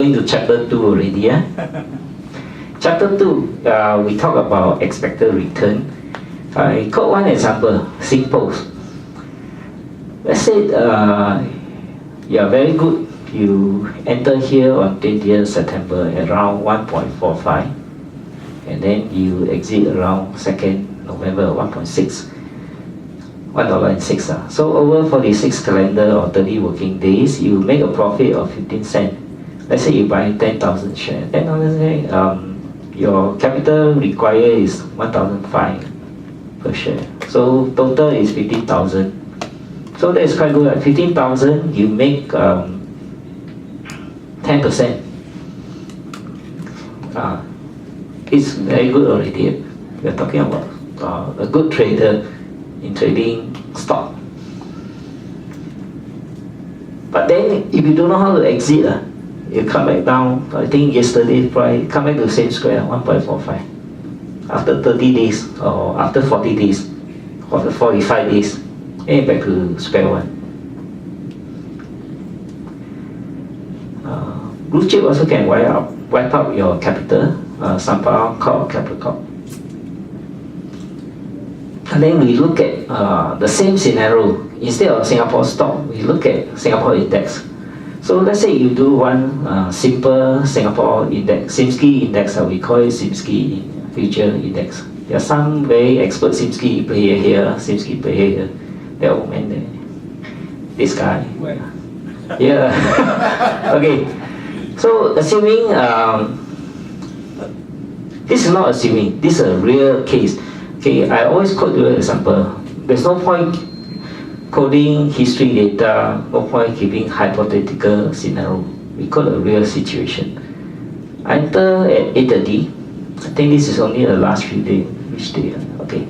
going to chapter 2 already. Yeah? Chapter 2, we talk about expected return. I quote one example, simple. Let's say you are very good. You enter here on 20th September around 1.45, and then you exit around 2nd November 1.6. $1.06. So over 46 calendar or 30 working days, you make a profit of 15 cents. Let's say you buy 10,000 shares. 10,000 shares, your capital required is 1,005 per share. So total is 15,000. So that is quite good. At 15,000, you make 10%. It's very good already. We are talking about a good trader in trading stock. But then if you don't know how to exit, you come back down. I think yesterday price come back to the same square, 1.45. After 30 days or after 40 days or 45 days, and back to square one. Blue chip also can wipe out your capital, Sampa Corp, Capital Corp. And then we look at the same scenario. Instead of Singapore stock, we look at Singapore index. So let's say you do one simple Singapore index, SIMSKI index, we call it SIMSKI future index. There are some very expert SIMSKI player here, SIMSKI player here. That old man there. This guy. Yeah. Okay. So assuming, this is not assuming, this is a real case. Okay, I always quote you an example. There's no point coding history data, no point giving hypothetical scenario. We call a real situation. I enter at 8:30. I think this is only the last few days. Which day? Okay.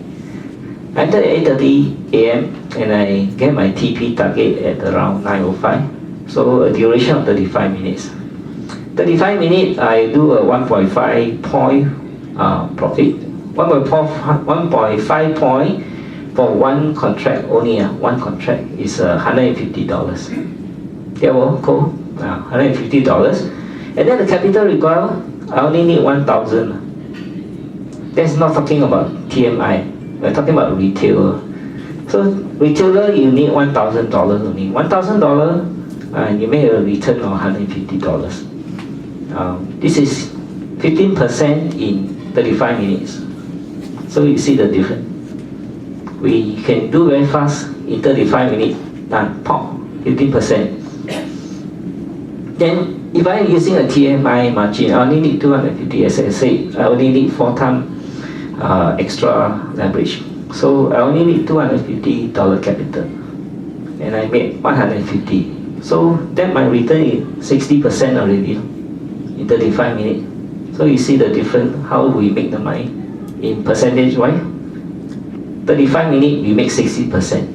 I enter at 8:30 a.m. and I get my TP target at around 9:05. So a duration of 35 minutes. 35 minutes, I do a 1.5 point profit. 1.5 point for one contract only. One contract is $150. Yeah, well, cool. $150. And then the capital required, I only need 1,000. That's not talking about TMI. We're talking about retailer. So retailer, you need $1,000 only. $1,000, and you make a return of $150. This is 15% in 35 minutes. So you see the difference. We can do very fast in 35 minutes, done, pop, 15%. Then if I'm using a TMI margin, I only need 250, as I said, I only need 4 times extra leverage. So I only need $250 capital, and I made 150. So then my return is 60% already in 35 minutes. So you see the difference, how we make the money in percentage wise. 35 minutes we make 60%.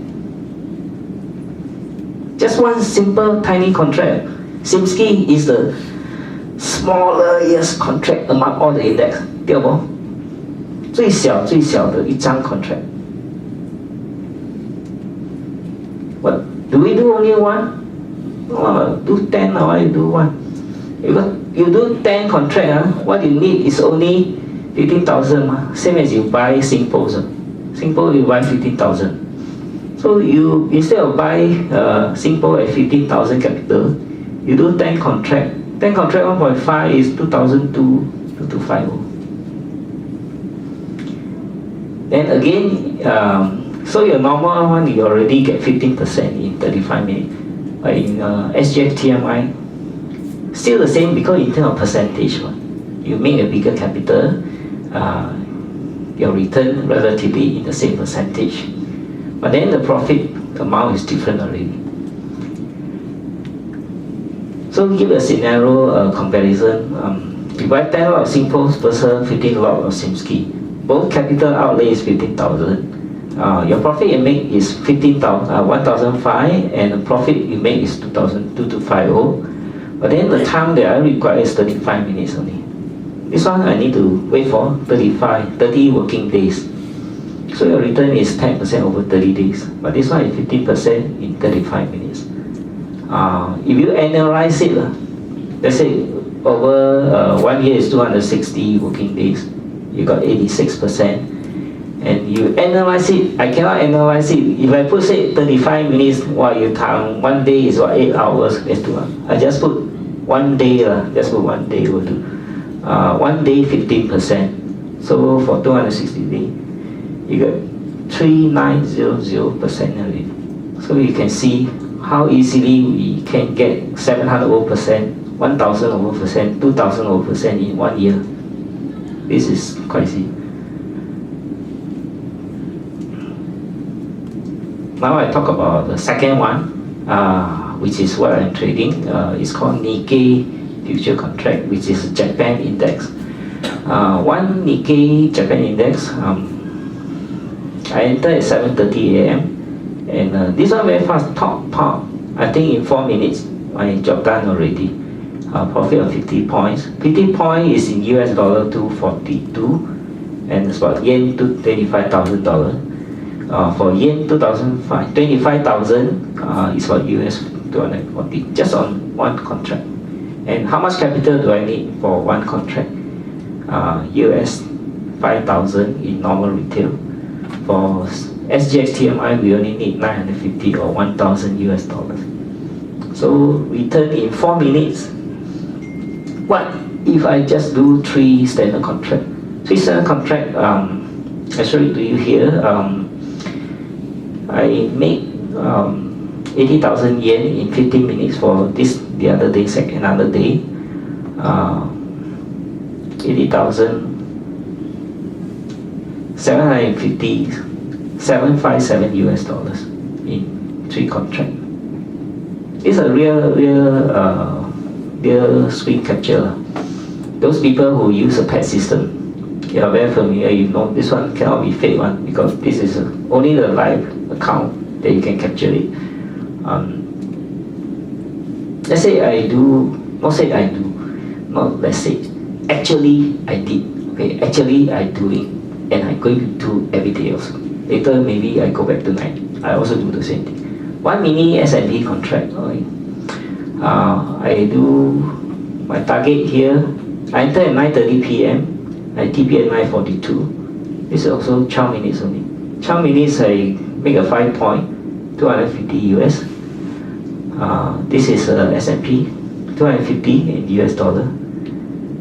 Just one simple tiny contract. SIMSKI is the smallest contract among all the index. 对不？最小的一张 contract. What do we do only one? Do 10 or why you do one? If you do 10 contract, what you need is only 15,000. Same as you buy Singapore. Singapore you buy 15,000. So you instead of buy Singapore at 15,000 capital, you do 10 contract. 10 contract 1.5 is 2,250. Then again, so your normal one you already get 15% in 35 minutes. But in SGX TMI, still the same because in terms of percentage, you make a bigger capital, your return relatively in the same percentage. But then the profit amount is different already. So give a scenario comparison. You buy 10 lot of Singapore versus 15 lot of SIMSKI. Both capital outlay is 15,000. Your profit you make is 1,005, and the profit you make is 2,250. But then the time that I require is 35 minutes only. This one I need to wait for 30 working days. So your return is 10% over 30 days. But this one is 15% in 35 minutes. If you analyze it, let's say over 1 year is 260 working days. You got 86%. And you analyze it, I cannot analyze it. If I put say 35 minutes, while you time, 1 day is what, 8 hours, let's do it. I just put 1 day, just put 1 day will do. 1 day 15%. So for 260 days, you got 3900% of it. So you can see how easily we can get 700 over %, 1000 over %, 2000 over % in 1 year. This is crazy. Now I talk about the second one, which is what I'm trading. It's called Nikkei Future Contract, which is a Japan index. One Nikkei Japan index, I entered at 7:30 a.m. and this one very fast, top part. I think in 4 minutes, my job done already. Profit of 50 points. 50 points is in US dollar 242, and it's about yen to $25,000. For yen 25,000 is for US 240, just on one contract. And how much capital do I need for one contract? US 5,000 in normal retail. For SGX TMI, we only need 950 or 1,000 US dollars. So return in 4 minutes. What if I just do 3 standard contract? 3 standard contract, I show it to you here. I make 80,000 yen in 15 minutes for this, the other day, another day. 80,000, 750, 757 US dollars in 3 contracts. It's a real screen capture. Those people who use a PET system, you are very familiar, you know this one cannot be fake one, because this is only the live account that you can capture it. Let's say I do, not say I do, not let's say, actually I did, okay, actually I do it, and I'm going to do every day also. Later maybe I go back tonight, I also do the same thing. One mini S&P contract, okay. I do my target here, I enter at 9:30 p.m, I TP at 9:42, this is also 12 minutes only. 12 minutes I make a 5 point, 250 US. This is S&P, 250 in US dollar.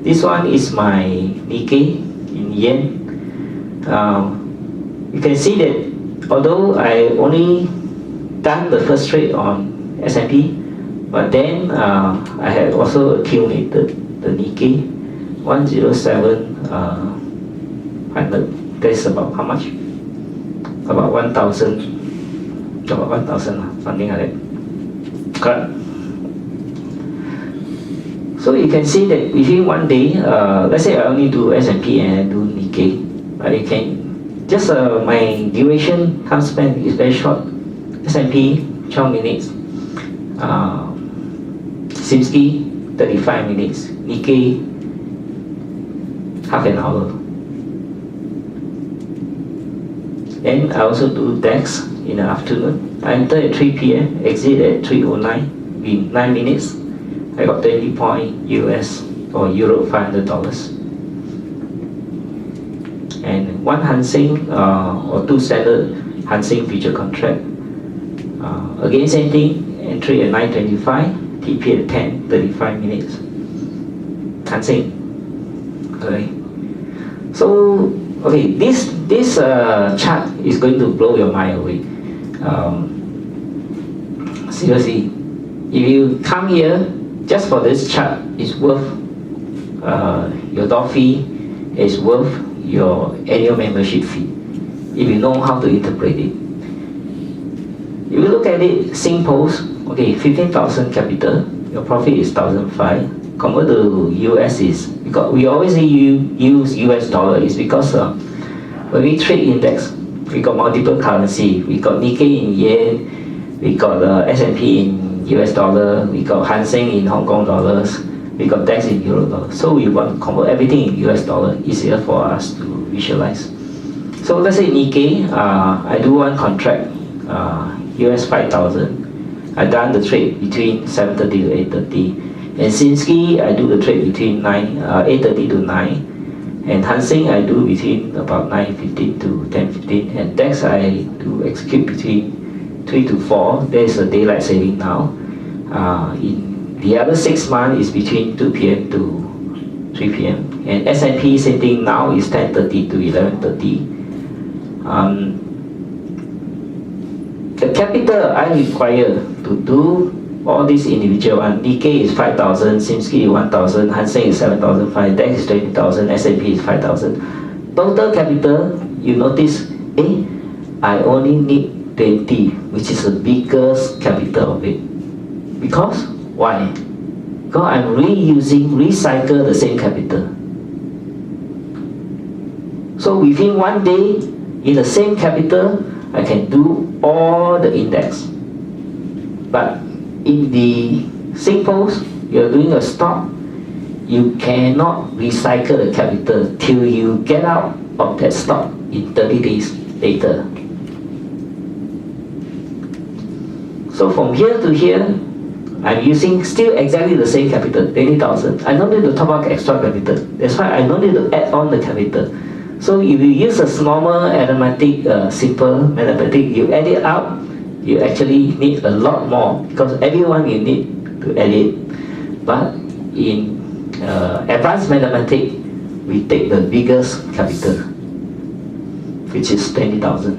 This one is my Nikkei in yen. You can see that although I only done the first trade on S&P, but then I have also accumulated the Nikkei 10700. That's about how much? About 1,000, something like that. Correct. So you can see that within 1 day, let's say I only do S&P and I do Nikkei, but you can just my duration time span is very short. S&P 12 minutes, Simsky 35 minutes, Nikkei half an hour. And I also do DAX in the afternoon. I enter at 3 p.m, exit at 3:09 in 9 minutes. I got 20 point US or Euro $500. And one Hang Seng or 2 standard Hang Seng future contract. Again same thing, entry at 9:25, TP at 10:35 minutes. Hang Seng. Okay. So okay, this chart is going to blow your mind away. Seriously, if you come here just for this chart, it's worth your door fee, it's worth your annual membership fee, if you know how to interpret it. If you look at it, Singpost, okay, 15,000 capital, your profit is 1,005. Convert to US is, because we always use US dollar, is because when we trade index, we got multiple currency. We got Nikkei in yen, we got S&P in US dollar, we got Hang Seng in Hong Kong dollars, we got DAX in Euro dollars. So we want to convert everything in US dollar, easier for us to visualize. So let's say Nikkei, I do one contract, US 5,000. I done the trade between 7:30 to 8:30. And Sinski, I do the trade between 8:30 to 9. And Hang Seng, I do between about 9:15 to 10:15. And DAX, I do execute between 3 to 4. There's a daylight saving now. In the other 6 months is between 2 p.m. to 3 p.m. And S&P same thing now is 10:30 to 11:30. The capital I require to do all these individual one, Nikkei is 5,000, Simsky is 1,000, Hang Seng is 7,500, DAX is 20,000, S&P is 5,000. Total capital, you notice, I only need 20, which is the biggest capital of it. Because, why? Because I'm recycle the same capital. So within 1 day, in the same capital, I can do all the index. But in the Singpost, you're doing a stock, you cannot recycle the capital till you get out of that stock in 30 days later. So from here to here, I'm using still exactly the same capital, 20,000. I don't need to top up extra capital. That's why I don't need to add on the capital. So if you use a normal arithmetic, simple mathematic, you add it up, you actually need a lot more because everyone you need to add it. But in advanced mathematics, we take the biggest capital, which is 20,000.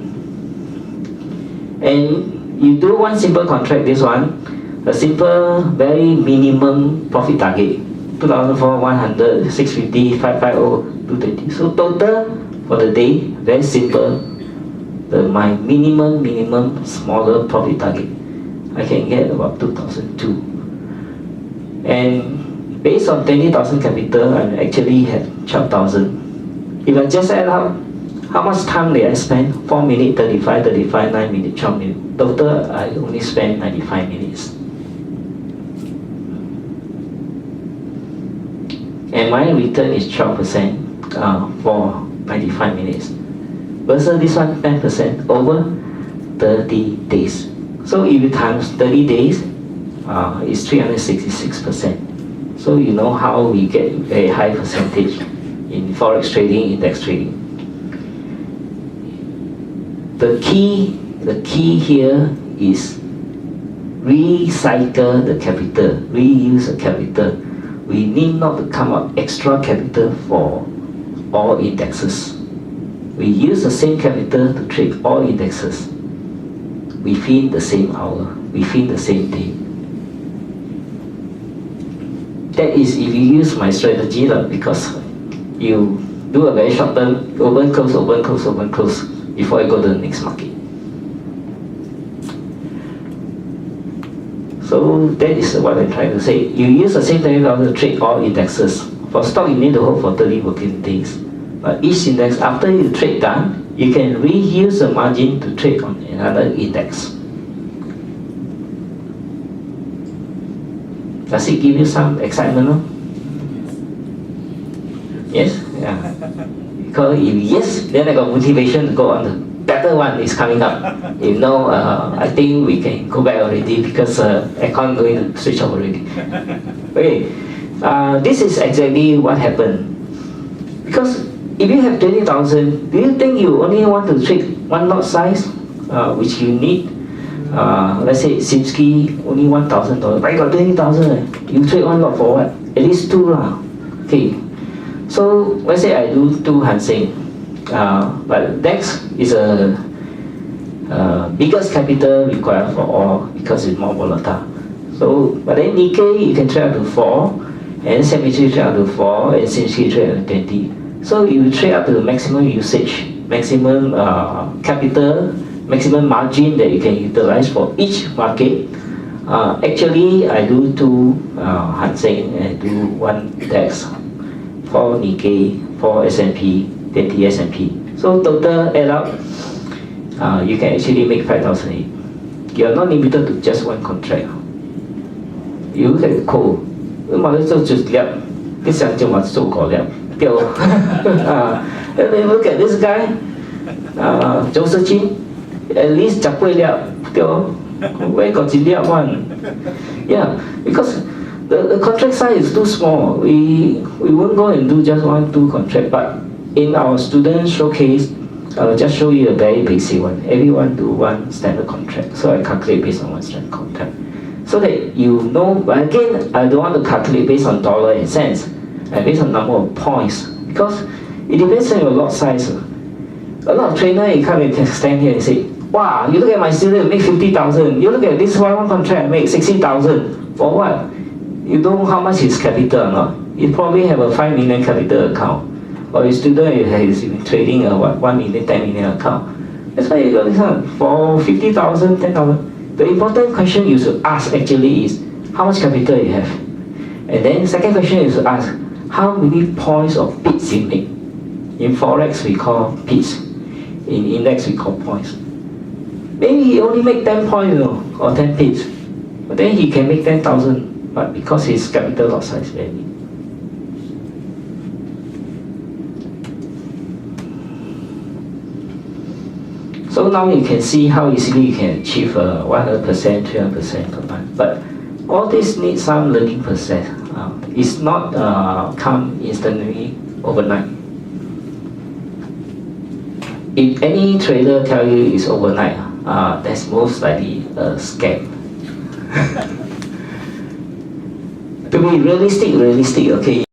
And you do one simple contract, this one, a simple, very minimum profit target, 2,400, 650, 550, 220. So total for the day, very simple. My minimum smaller profit target, I can get about 2,002. And based on 20,000 capital, I actually had 12,000. If I just add up, how much time did I spend? 4 minutes, 35, 9 minutes, 12 minutes. Total, I only spent 95 minutes. And my return is 12% for 95 minutes. Versus this one, 10% over 30 days. So if you times 30 days, it's 366%. So you know how we get very high percentage in forex trading, index trading. The key here is recycle the capital, reuse the capital. We need not to come up extra capital for all indexes. We use the same capital to trade all indexes within the same hour, within the same day. That is if you use my strategy, because you do a very short term, open, close, open, close, open, close, before you go to the next market. So that is what I'm trying to say. You use the same technique to trade all indexes. For stock, you need to hold for 30 working days. But each index, after you trade done, you can reuse the margin to trade on another index. Does it give you some excitement? No? Yes? Yeah. Because if yes, then I got motivation to go on. The better one is coming up. If no, I think we can go back already because aircon going to switch off already. Okay, this is exactly what happened. Because if you have 20,000, do you think you only want to trade one lot size, which you need? Let's say Simsky only $1,000, but you got 20,000. You trade one lot for what? At least 2 lah. Okay. So let's say I do 2 Hang Seng, but DAX is a biggest capital required for all because it's more volatile. So, but then Nikkei you can trade up to 4, and S&P trade up to 4, and Simsky trade up to 20. So you trade up to the maximum usage, maximum capital, maximum margin that you can utilize for each market. Actually, I do 2 Hang Seng and do 1 DAX, 4 Nikkei, 4 S&P, 20 S&P. So total add up, you can actually make 5,008. You are not limited to just 1 contract. You look at coal, you might as well just liap. This is just so called liap. And then look at this guy, Joseph Chin, at least 10 liap. Where got 1 liap one? Yeah, because the contract size is too small. We won't go and do just 1-2 contract, but in our student showcase, I'll just show you a very basic one. Everyone do one standard contract. So I calculate based on one standard contract. So that you know, but again, I don't want to calculate based on dollar and cents, and based on number of points, because it depends on your lot size. A lot of trainer, you come and stand here and say, wow, you look at my student, make 50,000. You look at this one contract, make 60,000. For what? You know how much is capital or not? You probably have a 5 million capital account. Or your student is trading a 1 million, 10 million account. That's why you got this one. For 50,000, 10,000. The important question you should ask actually is, how much capital you have? And then the second question you should ask, how many points of pips you make? In Forex we call pips. In index we call points. Maybe he only make 10 points, or 10 pips. But then he can make 10,000, but because his capital lot size is very big. So now you can see how easily you can achieve 100%, 200% per month. But all this needs some learning process. It's not come instantly overnight. If any trader tell you it's overnight, that's most likely a scam. To be realistic, okay.